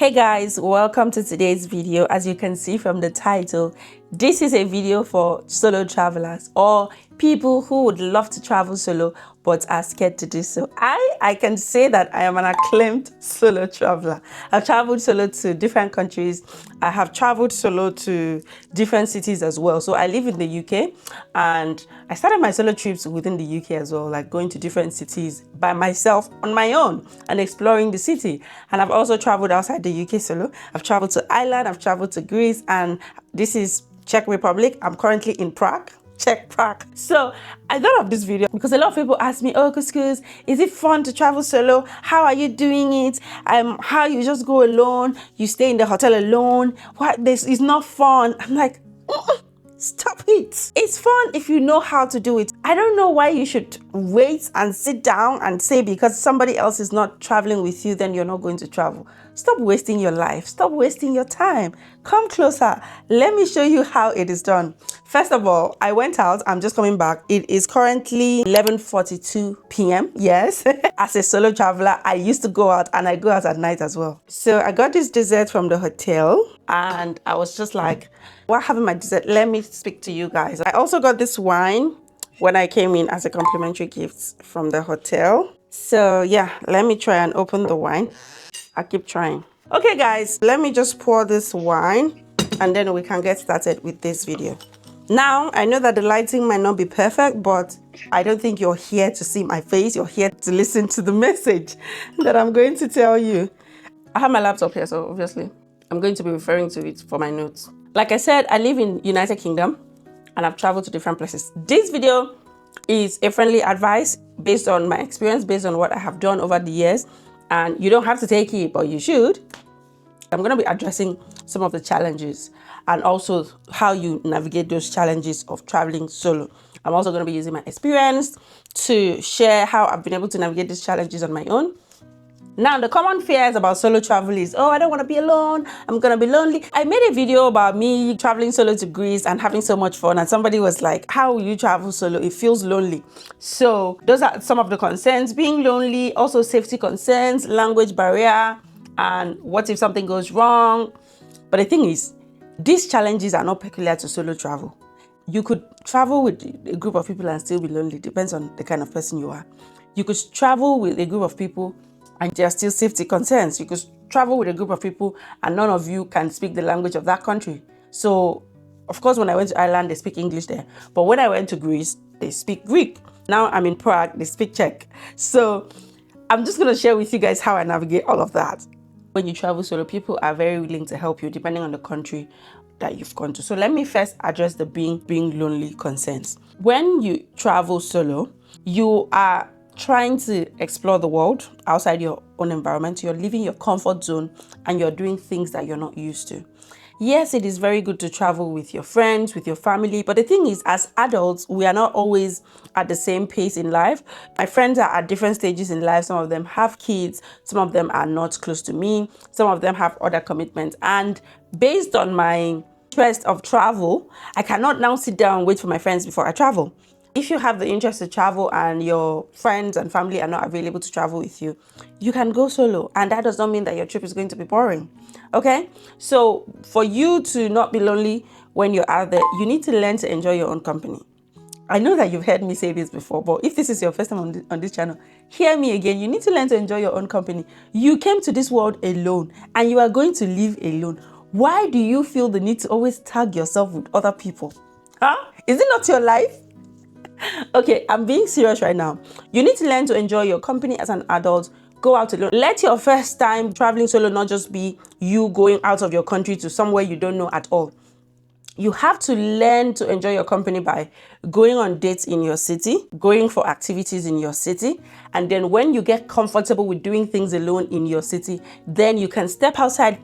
Hey guys, welcome to today's video. As you can see from the title, this is a video for solo travelers or people who would love to travel solo but are scared to do so. I can say that I am an acclaimed solo traveler. I've traveled solo to different countries. I have traveled solo to different cities as well. So I live in the UK and I started my solo trips within the UK as well, like going to different cities by myself on my own and exploring the city. And I've also traveled outside the UK solo. I've traveled to Ireland, I've traveled to Greece, and this is Czech Republic. I'm currently in Prague. Czech Prague. So I thought of this video because a lot of people ask me, oh Couscous, is it fun to travel solo? How are you doing it? How you just go alone? You stay in the hotel alone? What, this is not fun. I'm like, stop it. It's fun if you know how to do it. I don't know why you should wait and sit down and say because somebody else is not traveling with you, then you're not going to travel. Stop wasting your life. Stop wasting your time. Come closer. Let me show you how it is done. First of all, I went out. I'm just coming back. It is currently 11:42 p.m. Yes. As a solo traveler, I used to go out and I go out at night as well. So I got this dessert from the hotel and I was just like, while having my dessert, let me speak to you guys. I also got this wine when I came in as a complimentary gift from the hotel. So yeah, let me try and open the wine. I keep trying. Okay guys, let me just pour this wine and then we can get started with this video. Now, I know that the lighting might not be perfect, but I don't think you're here to see my face. You're here to listen to the message that I'm going to tell you. I have my laptop here, so obviously I'm going to be referring to it for my notes. Like I said, I live in United Kingdom and I've traveled to different places. This video is a friendly advice based on my experience, based on what I have done over the years. And you don't have to take it, but you should. I'm going to be addressing some of the challenges and also how you navigate those challenges of traveling solo. I'm also going to be using my experience to share how I've been able to navigate these challenges on my own. Now, the common fears about solo travel is, oh, I don't want to be alone. I'm going to be lonely. I made a video about me traveling solo to Greece and having so much fun. And somebody was like, how will you travel solo? It feels lonely. So those are some of the concerns, being lonely, also safety concerns, language barrier, and what if something goes wrong? But the thing is, these challenges are not peculiar to solo travel. You could travel with a group of people and still be lonely. Depends on the kind of person you are. You could travel with a group of people and there are still safety concerns. You could travel with a group of people and none of you can speak the language of that country. So, of course, when I went to Ireland, they speak English there. But when I went to Greece, they speak Greek. Now I'm in Prague, they speak Czech. So, I'm just going to share with you guys how I navigate all of that. When you travel solo, people are very willing to help you depending on the country that you've gone to. So, let me first address the being lonely concerns. When you travel solo, you are trying to explore the world outside your own environment. You're leaving your comfort zone and you're doing things that you're not used to. Yes, it is very good to travel with your friends, with your family. But the thing is, as adults, we are not always at the same pace in life. My friends are at different stages in life. Some of them have kids. Some of them are not close to me. Some of them have other commitments. And based on my interest of travel, I cannot now sit down and wait for my friends before I travel. If you have the interest to travel and your friends and family are not available to travel with you, you can go solo. And that does not mean that your trip is going to be boring. Okay? So for you to not be lonely when you're out there, you need to learn to enjoy your own company. I know that you've heard me say this before, but if this is your first time on this channel, hear me again. You need to learn to enjoy your own company. You came to this world alone and you are going to live alone. Why do you feel the need to always tag yourself with other people? Huh? Is it not your life? Okay, I'm being serious right now. You need to learn to enjoy your company as an adult. Go out alone. Let your first time traveling solo not just be you going out of your country to somewhere you don't know at all. You have to learn to enjoy your company by going on dates in your city, going for activities in your city. And then when you get comfortable with doing things alone in your city, then you can step outside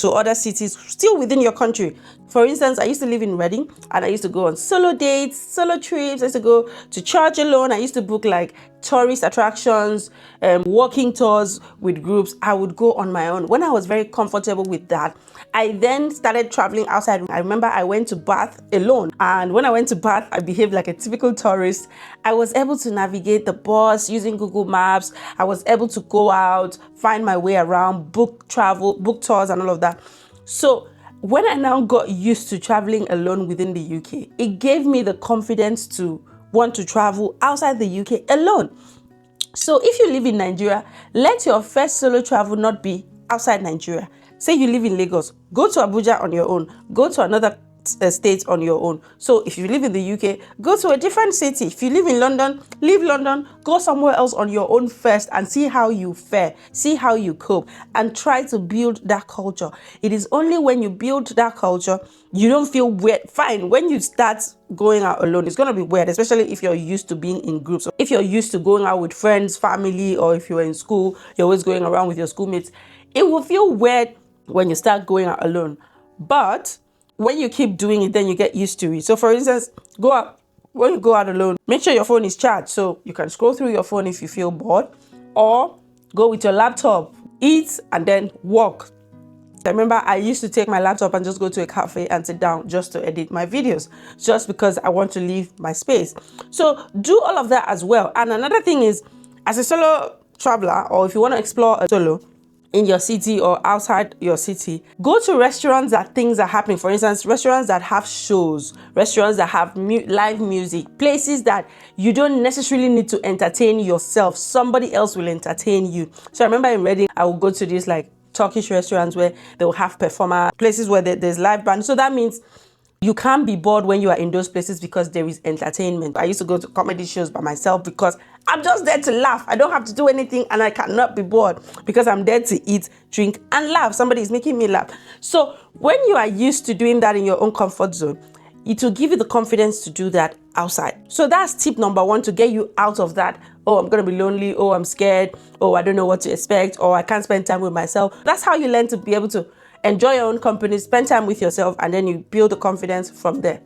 to other cities still within your country. For instance, I used to live in Reading and I used to go on solo dates, solo trips. I used to go to church alone. I used to book like tourist attractions, walking tours with groups. I would go on my own. When I was very comfortable with that, I then started traveling outside. I remember I went to Bath alone. And when I went to Bath, I behaved like a typical tourist. I was able to navigate the bus using Google Maps. I was able to go out, find my way around, book travel, book tours and all of that. So when I now got used to traveling alone within the UK, it gave me the confidence to want to travel outside the UK alone. So if you live in Nigeria, let your first solo travel not be outside Nigeria. Say you live in Lagos, go to Abuja on your own, go to another state on your own. So if you live in the UK, go to a different city. If you live in London, leave London, go somewhere else on your own first and see how you fare, see how you cope, and try to build that culture. It is only when you build that culture, you don't feel weird. Fine, when you start going out alone, it's going to be weird, especially if you're used to being in groups. If you're used to going out with friends, family, or if you're in school, you're always going around with your schoolmates, it will feel weird when you start going out alone. But when you keep doing it, then you get used to it. So for instance, when you go out alone, make sure your phone is charged so you can scroll through your phone if you feel bored, or go with your laptop, eat, and then walk. I remember I used to take my laptop and just go to a cafe and sit down just to edit my videos, just because I want to leave my space. So do all of that as well. And another thing is, as a solo traveler, or if you want to explore a solo in your city or outside your city, go to restaurants that things are happening. For instance, restaurants that have shows, restaurants that have live music, places that you don't necessarily need to entertain yourself. Somebody else will entertain you. So I remember in Reading, I would go to these like Turkish restaurants where they will have performers, places where there's live band. So that means you can't be bored when you are in those places because there is entertainment. I used to go to comedy shows by myself because I'm just there to laugh. I don't have to do anything and I cannot be bored because I'm there to eat, drink, and laugh. Somebody is making me laugh. So when you are used to doing that in your own comfort zone, it will give you the confidence to do that outside. So that's tip number one to get you out of that. Oh, I'm going to be lonely. Oh, I'm scared. Oh, I don't know what to expect. Or I can't spend time with myself. That's how you learn to be able to enjoy your own company, spend time with yourself, and then you build the confidence from there.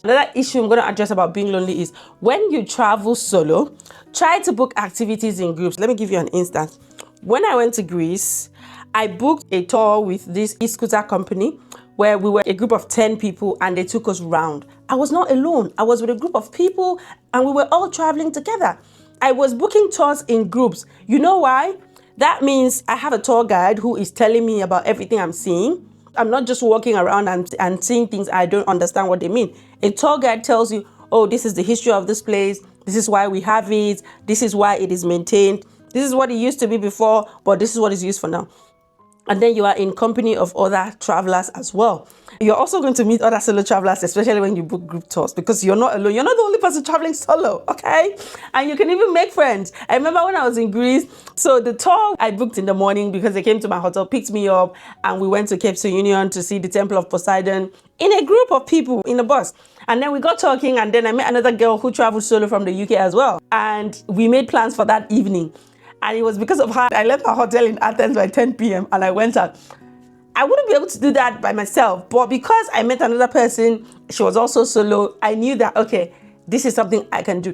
Another issue I'm going to address about being lonely is when you travel solo, try to book activities in groups. Let me give you an instance. When I went to Greece, I booked a tour with this e-scooter company where we were a group of 10 people and they took us round. I was not alone. I was with a group of people and we were all traveling together. I was booking tours in groups. You know why? That means I have a tour guide who is telling me about everything I'm seeing. I'm not just walking around and seeing things I don't understand what they mean. A tour guide tells you, oh, this is the history of this place. This is why we have it. This is why it is maintained. This is what it used to be before, but this is what is used for now. And then you are in company of other travelers as well. You're also going to meet other solo travelers, especially when you book group tours, because you're not alone. You're not the only person traveling solo, okay? And you can even make friends. I remember when I was in Greece, so the tour I booked in the morning because they came to my hotel, picked me up, and we went to Cape Union to see the Temple of Poseidon in a group of people in a bus. And then we got talking, and then I met another girl who traveled solo from the UK as well. And we made plans for that evening. And it was because of her, I left my hotel in Athens by 10 p.m. and I went out. I wouldn't be able to do that by myself, but because I met another person, she was also solo, I knew that, okay, this is something I can do.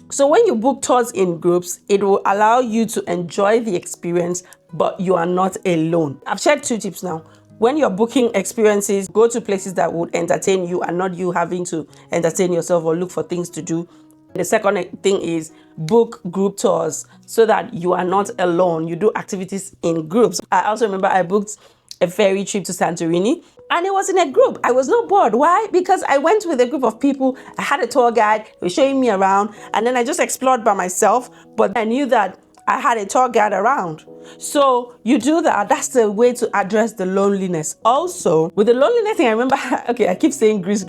So when you book tours in groups, it will allow you to enjoy the experience, but you are not alone. I've shared 2 tips now. When you're booking experiences, go to places that would entertain you and not you having to entertain yourself or look for things to do. The second thing is book group tours so that you are not alone. You do activities in groups. I also remember I booked a ferry trip to Santorini and it was in a group. I was not bored. Why? Because I went with a group of people. I had a tour guide. They were showing me around and then I just explored by myself. But I knew that I had a tour guide around. So you do that. That's the way to address the loneliness. Also, with the loneliness thing, I remember, okay, I keep saying Greece.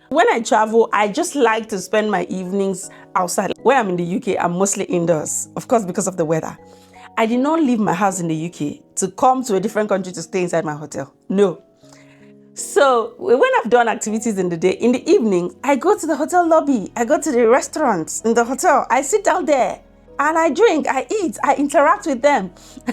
When I travel, I just like to spend my evenings outside. When I'm in the UK, I'm mostly indoors, of course, because of the weather. I did not leave my house in the UK to come to a different country to stay inside my hotel. No. So when I've done activities in the day, in the evening, I go to the hotel lobby. I go to the restaurants in the hotel. I sit down there and I drink, I eat, I interact with them.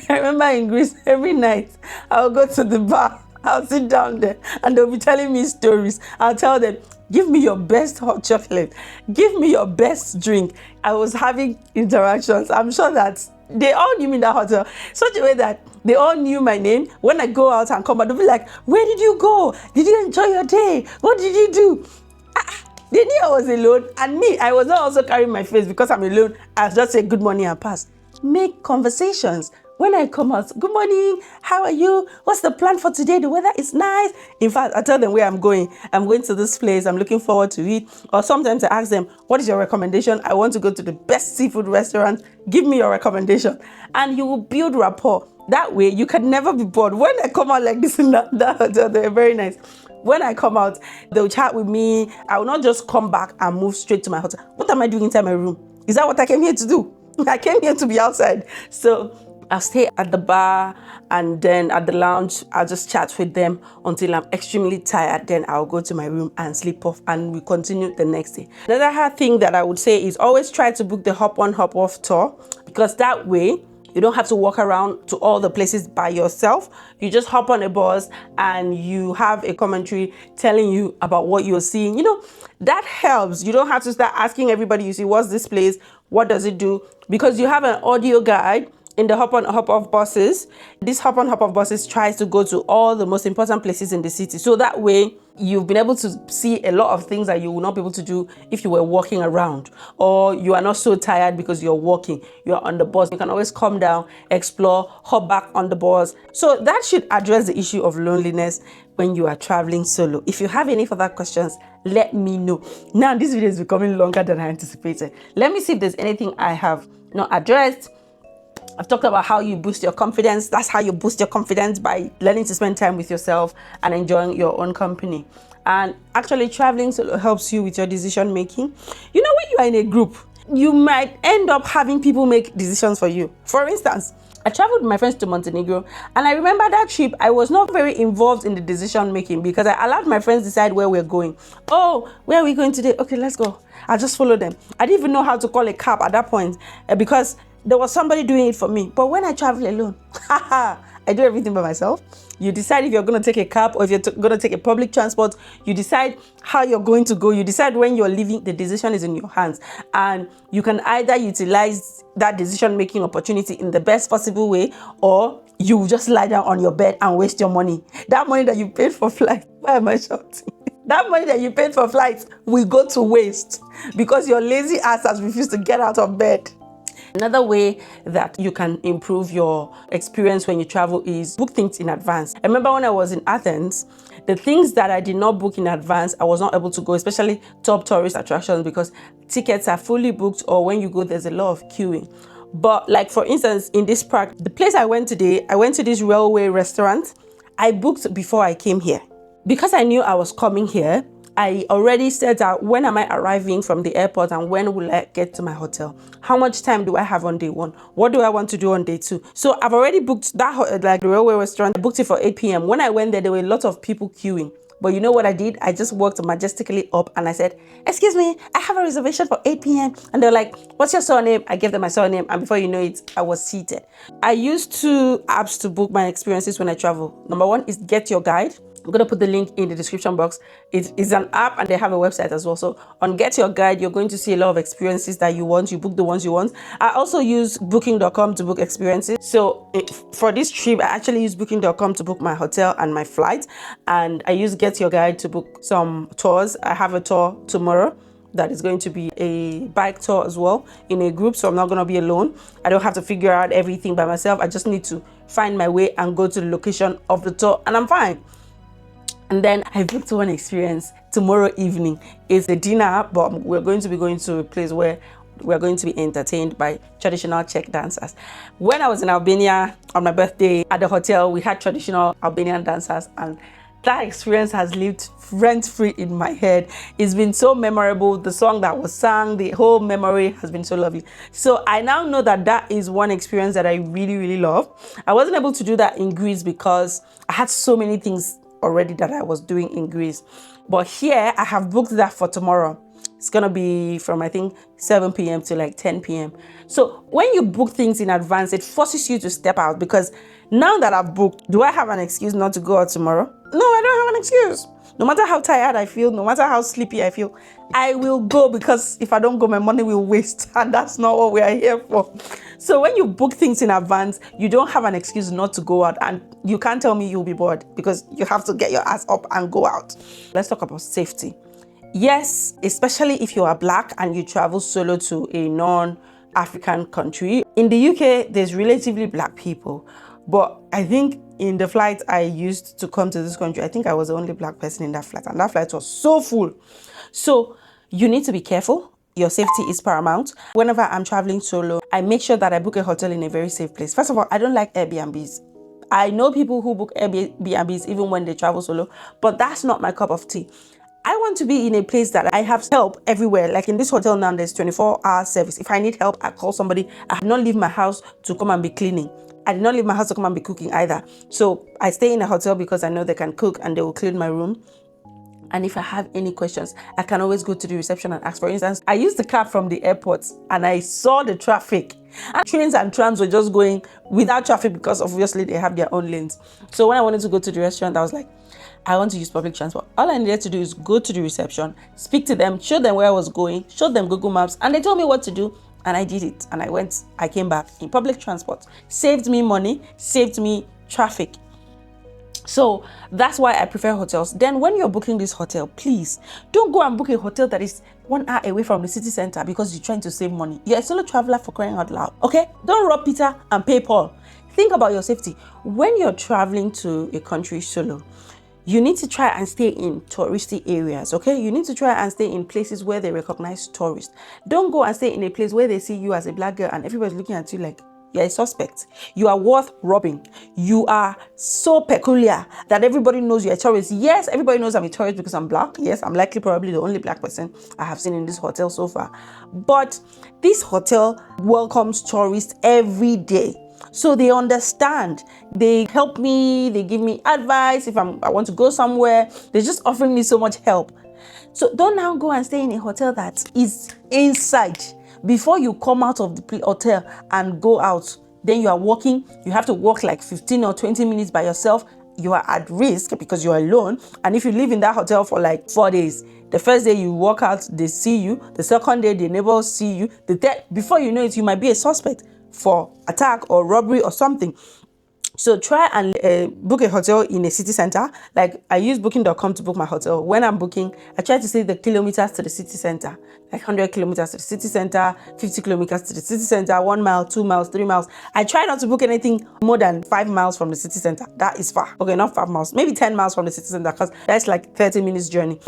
I remember in Greece, every night I'll go to the bar, I'll sit down there, and they'll be telling me stories. I'll tell them, give me your best hot chocolate, give me your best drink. I was having interactions. I'm sure that they all knew me in that hotel, such a way that they all knew my name. When I go out and come back, they'll be like, where did you go? Did you enjoy your day? What did you do? They knew I was alone, and me, I was not also carrying my face because I'm alone. I just say good morning and pass. Make conversations. When I come out, good morning, how are you? What's the plan for today? The weather is nice. In fact, I tell them where I'm going. I'm going to this place. I'm looking forward to it. Or sometimes I ask them, what is your recommendation? I want to go to the best seafood restaurant. Give me your recommendation. And you will build rapport. That way, you can never be bored. When I come out like this in that hotel, they're very nice. When I come out, they'll chat with me. I will not just come back and move straight to my hotel. What am I doing inside my room? Is that what I came here to do? I came here to be outside. So I'll stay at the bar, and then at the lounge, I'll just chat with them until I'm extremely tired. Then I'll go to my room and sleep off, and we continue the next day. Another hard thing that I would say is always try to book the hop on, hop off tour, because that way, you don't have to walk around to all the places by yourself. You just hop on a bus and you have a commentary telling you about what you're seeing. You know, that helps. You don't have to start asking everybody you see, what's this place? What does it do? Because you have an audio guide in the hop on, hop off buses. This hop on, hop off buses tries to go to all the most important places in the city. So that way, you've been able to see a lot of things that you will not be able to do if you were walking around, or you are not so tired because you're walking, you're on the bus. You can always come down, explore, hop back on the bus. So that should address the issue of loneliness when you are traveling solo. If you have any further questions, let me know. Now, this video is becoming longer than I anticipated. Let me see if there's anything I have not addressed. I've talked about how you boost your confidence. That's how you boost your confidence, by learning to spend time with yourself and enjoying your own company. And actually, traveling solo helps you with your decision making. You know, when you are in a group, you might end up having people make decisions for you. For instance, I traveled with my friends to Montenegro, and I remember that trip, I was not very involved in the decision making because I allowed my friends decide where we're going. Oh, where are we going today? Okay, let's go. I just follow them. I didn't even know how to call a cab at that point because there was somebody doing it for me. But when I travel alone, I do everything by myself. You decide if you're going to take a cab or if you're going to take a public transport. You decide how you're going to go. You decide when you're leaving. The decision is in your hands. And you can either utilize that decision-making opportunity in the best possible way, or you just lie down on your bed and waste your money. That money that you paid for flight. Why am I shouting? That money that you paid for flights will go to waste because your lazy ass has refused to get out of bed. Another way that you can improve your experience when you travel is book things in advance. I remember when I was in Athens, the things that I did not book in advance, I was not able to go, especially top tourist attractions, because tickets are fully booked, or when you go, there's a lot of queuing. But like, for instance, in this Prague, the place I went today, I went to this railway restaurant. I booked before I came here. Because I knew I was coming here, I already set out when am I arriving from the airport and when will I get to my hotel. How much time do I have on day one? What do I want to do on day two? So I've already booked that, like the railway restaurant. I booked it for 8 p.m. When I went there were a lot of people queuing. But you know what I did? I just walked majestically up and I said, excuse me, I have a reservation for 8 p.m. And they're like, what's your surname? I gave them my surname. And before you know it, I was seated. I use 2 apps to book my experiences when I travel. Number one is GetYourGuide. I'm going to put the link in the description box. It is an app and they have a website as well. So on GetYourGuide, you're going to see a lot of experiences that you want. You book the ones you want. I also use booking.com to book experiences. So for this trip, I actually use booking.com to book my hotel and my flight. And I use GetYourGuide to book some tours. I have a tour tomorrow that is going to be a bike tour as well in a group. So I'm not going to be alone. I don't have to figure out everything by myself. I just need to find my way and go to the location of the tour and I'm fine. And then I booked one experience tomorrow evening. It's a dinner, but we're going to be going to a place where we're going to be entertained by traditional Czech dancers. When I was in Albania on my birthday at the hotel, we had traditional Albanian dancers, and that experience has lived rent-free in my head. It's been so memorable. The song that was sung, the whole memory has been so lovely. So I now know that that is one experience that I really, really love. I wasn't able to do that in Greece because I had so many things already that I was doing in Greece. But here, I have booked that for tomorrow. It's gonna be from, I think, 7 p.m. to like 10 p.m. So when you book things in advance, it forces you to step out, because now that I've booked, do I have an excuse not to go out tomorrow? No, I don't have an excuse. No matter how tired I feel, no matter how sleepy I feel, I will go, because if I don't go, my money will waste, and that's not what we are here for. So when you book things in advance, you don't have an excuse not to go out, and you can't tell me you'll be bored, because you have to get your ass up and go out. Let's talk about safety. Yes, especially if you are Black and you travel solo to a non-African country. In the UK, there's relatively Black people, but I think in the flight I used to come to this country, I think I was the only Black person in that flight, and that flight was so full. So you need to be careful. Your safety is paramount. Whenever I'm traveling solo, I make sure that I book a hotel in a very safe place. First of all, I don't like Airbnbs. I know people who book Airbnbs even when they travel solo, but that's not my cup of tea. I want to be in a place that I have help everywhere. Like in this hotel now, there's 24-hour service. If I need help, I call somebody. I did not leave my house to come and be cleaning. I did not leave my house to come and be cooking either. So I stay in a hotel because I know they can cook and they will clean my room. And if I have any questions, I can always go to the reception and ask. For instance, I used the cab from the airport and I saw the traffic. And trains and trams were just going without traffic because obviously they have their own lanes. So when I wanted to go to the restaurant, I was like, I want to use public transport. All I needed to do is go to the reception, speak to them, show them where I was going, show them Google Maps, and they told me what to do. And I did it. And I came back in public transport. Saved me money, saved me traffic. So that's why I prefer hotels. Then when you're booking this hotel, please don't go and book a hotel that is 1 hour away from the city center because you're trying to save money. You're a solo traveler, for crying out loud. Okay? Don't rob Peter and pay Paul. Think about your safety. When you're traveling to a country solo, you need to try and stay in touristy areas, okay? You need to try and stay in places where they recognize tourists. Don't go and stay in a place where they see you as a Black girl and everybody's looking at you like you're a suspect. You are worth robbing. You are so peculiar that everybody knows you're a tourist. Yes, everybody knows I'm a tourist because I'm Black. Yes, I'm likely probably the only Black person I have seen in this hotel so far. But this hotel welcomes tourists every day. So they understand. They help me. They give me advice if I want to go somewhere. They're just offering me so much help. So don't now go and stay in a hotel that is inside. Before you come out of the hotel and go out, then you are walking. You have to walk like 15 or 20 minutes by yourself. You are at risk because you are alone. And if you live in that hotel for like 4 days, the first day you walk out, they see you. The second day, the neighbors see you. The third, before you know it, you might be a suspect for attack or robbery or something. So try and book a hotel in a city center. Like I use booking.com to book my hotel. When I'm booking, I try to say the kilometers to the city center, like 100 kilometers to the city center, 50 kilometers to the city center, 1 mile, 2 miles, 3 miles. I try not to book anything more than 5 miles from the city center. That is far. Okay, not 5 miles, maybe 10 miles from the city center because that's like 30 minutes journey.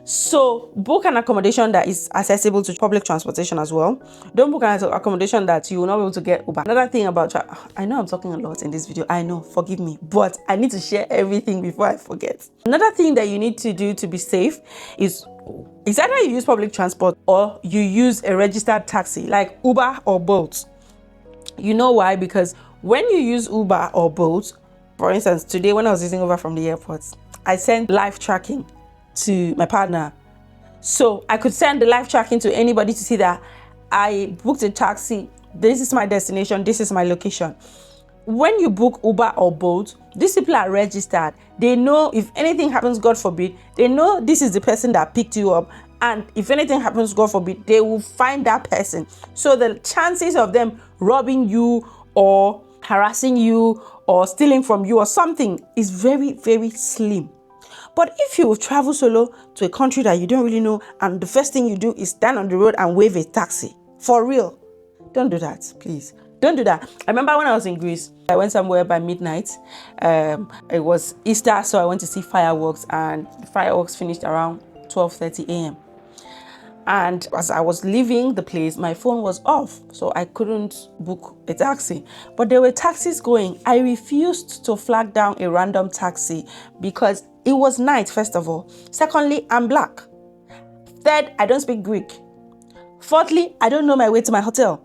So book an accommodation that is accessible to public transportation as well. Don't book an accommodation that you will not be able to get Uber. Another thing about I know I'm talking a lot in this video. I know, forgive me, but I need to share everything before I forget. Another thing that you need to do to be safe is either you use public transport or you use a registered taxi like Uber or Bolt. You know why? Because when you use Uber or Bolt, for instance, today when I was using Uber from the airport, I sent live tracking to my partner. So I could send the live tracking to anybody to see that I booked a taxi. This is my destination. This is my location. When you book Uber or Bolt, these people are registered. They know if anything happens, God forbid, they know this is the person that picked you up. And if anything happens, God forbid, they will find that person. So the chances of them robbing you or harassing you or stealing from you or something is very, very slim. But if you travel solo to a country that you don't really know and the first thing you do is stand on the road and wave a taxi, for real, don't do that, please. Don't do that. I remember when I was in Greece, I went somewhere by midnight. It was Easter, so I went to see fireworks, and the fireworks finished around 12:30 a.m. And as I was leaving the place, my phone was off, so I couldn't book a taxi. But there were taxis going. I refused to flag down a random taxi because it was night, first of all. Secondly, I'm Black. Third, I don't speak Greek. Fourthly, I don't know my way to my hotel.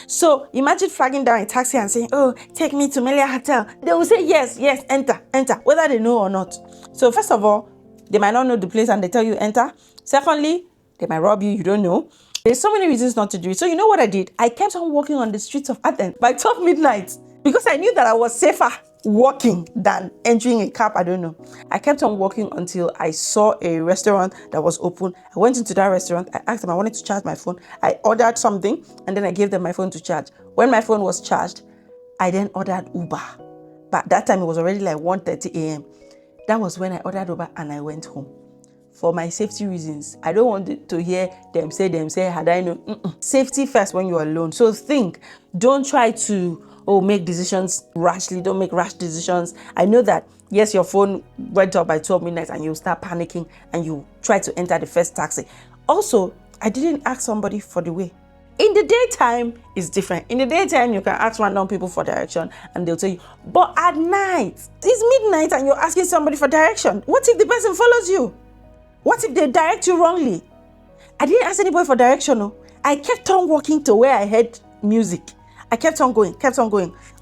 So imagine flagging down a taxi and saying, oh, take me to Melia Hotel. They will say, yes, enter, whether they know or not. So first of all, they might not know the place and they tell you enter. Secondly, They might rob you. You don't know. There's so many reasons not to do it. So you know what I did? I kept on walking on the streets of Athens by 12 midnight because I knew that I was safer walking than entering a cab. I don't know. I kept on walking until I saw a restaurant that was open. I went into that restaurant. I asked them, I wanted to charge my phone. I ordered something and then I gave them my phone to charge. When my phone was charged, I then ordered Uber. But that time it was already like 1:30 a.m. That was when I ordered Uber and I went home. For my safety reasons, I don't want to hear them say, had I known. Safety first when you're alone. So think, don't try to make decisions rashly. Don't make rash decisions. I know that, yes, your phone went up by 12 midnight and you start panicking and you try to enter the first taxi. Also, I didn't ask somebody for the way. In the daytime, it's different. In the daytime, you can ask random people for direction and they'll tell you. But at night, it's midnight and you're asking somebody for direction. What if the person follows you? What if they direct you wrongly? I didn't ask anybody for direction. No. I kept on walking to where I heard music. I kept on going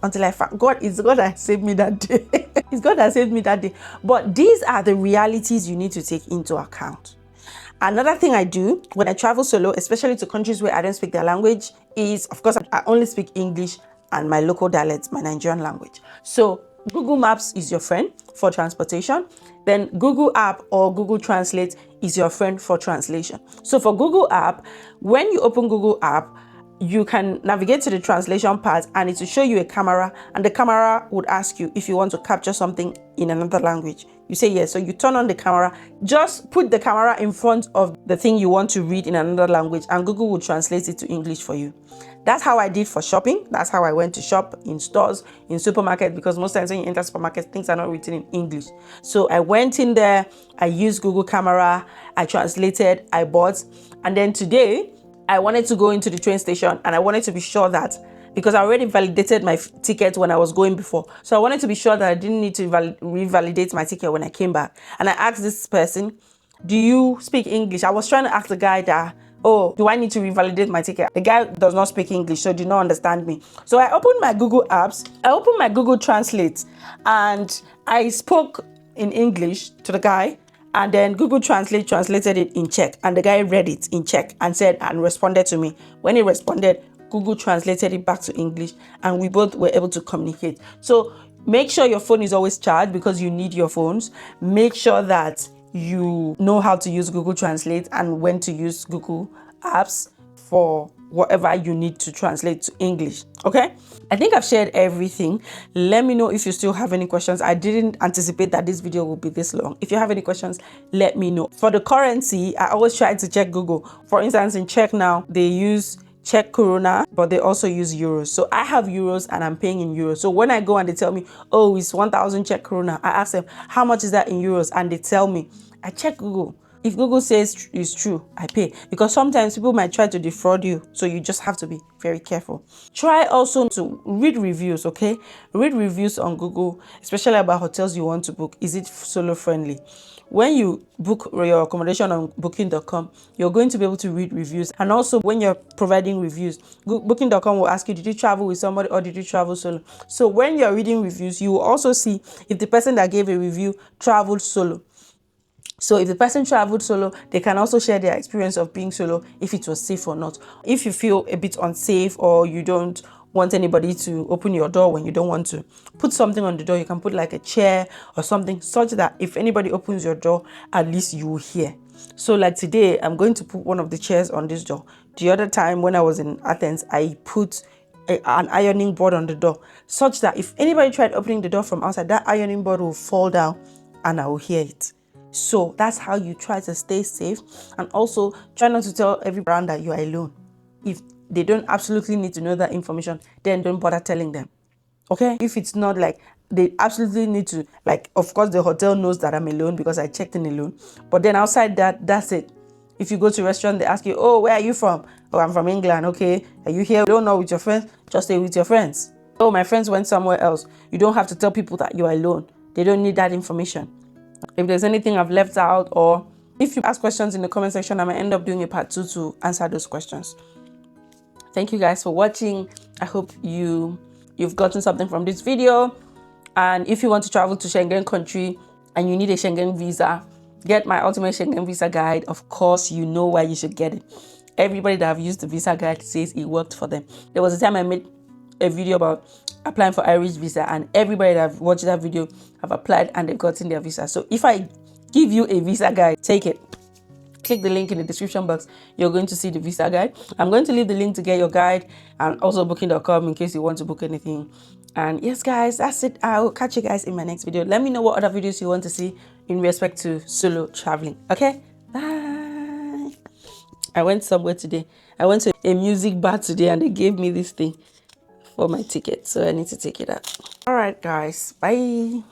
until I found God. It's God that saved me that day. It's God that saved me that day. But these are the realities you need to take into account. Another thing I do when I travel solo, especially to countries where I don't speak their language, is, of course, I only speak English and my local dialect, my Nigerian language. So Google Maps is your friend for transportation. Then Google App or Google Translate is your friend for translation. So for Google App, when you open Google App, you can navigate to the translation part and it will show you a camera, and the camera would ask you if you want to capture something in another language. You say yes. So you turn on the camera, just put the camera in front of the thing you want to read in another language and Google will translate it to English for you. That's how I did for shopping. That's how I went to shop in stores, in supermarkets, because most times when you enter supermarkets, things are not written in English. So I went in there, I used Google Camera, I translated, I bought, and then today, I wanted to go into the train station and I wanted to be sure that, because I already validated my ticket when I was going before. So I wanted to be sure that I didn't need to revalidate my ticket when I came back. And I asked this person, do you speak English? I was trying to ask the guy that, do I need to revalidate my ticket? The guy does not speak English, so did not understand me. So I opened my Google Apps, I opened my Google Translate, and I spoke in English to the guy. And then Google Translate translated it in Czech, and the guy read it in Czech and responded to me. When he responded, Google translated it back to English, and we both were able to communicate. So make sure your phone is always charged because you need your phones. Make sure that you know how to use Google Translate and when to use Google Apps for whatever you need to translate to English. Okay, I think I've shared everything. Let me know if you still have any questions. I didn't anticipate that this video will be this long. If you have any questions, let me know. For the currency, I always try to check Google. For instance, in Czech now, they use Czech koruna, but they also use euros. So I have euros and I'm paying in euros. So when I go and they tell me, oh, it's 1,000 Czech koruna, I ask them, how much is that in euros? And they tell me. I check Google. If Google says it's true, I pay. Because sometimes people might try to defraud you. So you just have to be very careful. Try also to read reviews, okay? Read reviews on Google, especially about hotels you want to book. Is it solo friendly? When you book your accommodation on booking.com, you're going to be able to read reviews. And also when you're providing reviews, booking.com will ask you, did you travel with somebody or did you travel solo? So when you're reading reviews, you will also see if the person that gave a review traveled solo. So if the person traveled solo, they can also share their experience of being solo, if it was safe or not. If you feel a bit unsafe or you don't want anybody to open your door when you don't want to, put something on the door. You can put like a chair or something such that if anybody opens your door, at least you will hear. So like today, I'm going to put one of the chairs on this door. The other time when I was in Athens, I put an ironing board on the door such that if anybody tried opening the door from outside, that ironing board will fall down and I will hear it. So that's how you try to stay safe, and also try not to tell everyone that you are alone. If they don't absolutely need to know that information, then don't bother telling them. Okay? If it's not like they absolutely need to, like, of course the hotel knows that I'm alone because I checked in alone. But then outside that, that's it. If you go to a restaurant, they ask you, oh, where are you from? Oh, I'm from England. Okay. Are you here? You don't know with your friends? Just stay with your friends. Oh, my friends went somewhere else. You don't have to tell people that you're alone. They don't need that information. If there's anything I've left out, or if you ask questions in the comment section, I might end up doing a part 2 to answer those questions. Thank you guys for watching. I hope you've gotten something from this video. And if you want to travel to Schengen country and you need a Schengen visa, get my ultimate Schengen visa guide. Of course, you know why you should get it. Everybody that have used the visa guide says it worked for them. There was a time I made a video about applying for Irish visa, and everybody that have watched that video have applied and they've gotten their visa. So if I give you a visa guide, take it. Click the link in the description box. You're going to see the visa guide. I'm going to leave the link to Get Your Guide and also booking.com in case you want to book anything. And yes, guys, that's it. I'll catch you guys in my next video. Let me know what other videos you want to see in respect to solo traveling. Okay, bye. I went somewhere today. I went to a music bar today and they gave me this thing for my ticket, so I need to take it out. All right, guys, bye.